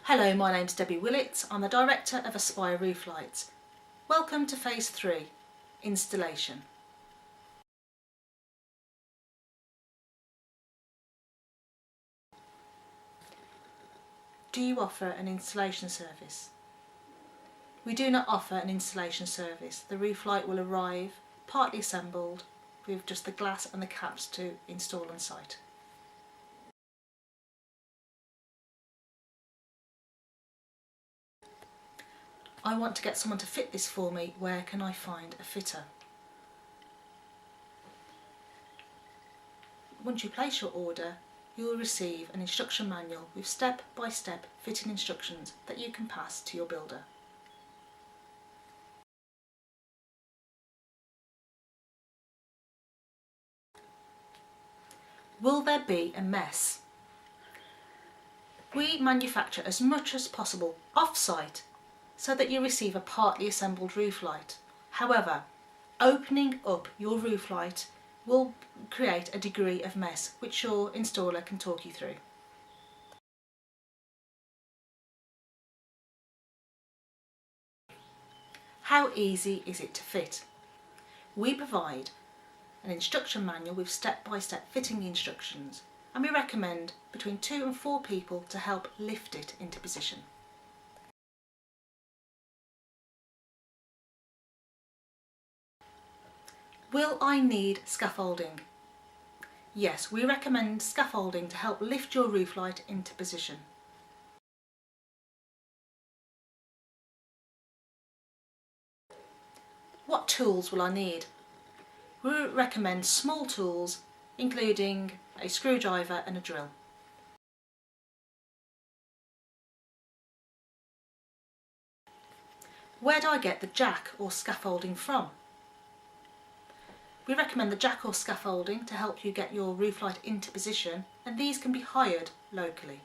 Hello, my name's Debbie Willett. I'm the Director of Aspire Rooflights. Welcome to Phase 3, Installation. Do you offer an installation service? We do not offer an installation service. The rooflight will arrive partly assembled with just the glass and the caps to install on site. I want to get someone to fit this for me. Where can I find a fitter? Once you place your order, you will receive an instruction manual with step-by-step fitting instructions that you can pass to your builder. Will there be a mess? We manufacture as much as possible off-site so that you receive a partly assembled roof light. However, opening up your roof light will create a degree of mess which your installer can talk you through. How easy is it to fit? We provide an instruction manual with step-by-step fitting instructions, and we recommend between 2 and 4 people to help lift it into position. Will I need scaffolding? Yes, we recommend scaffolding to help lift your roof light into position. What tools will I need? We recommend small tools, including a screwdriver and a drill. Where do I get the jack or scaffolding from? We recommend the jack or scaffolding to help you get your roof light into position, and these can be hired locally.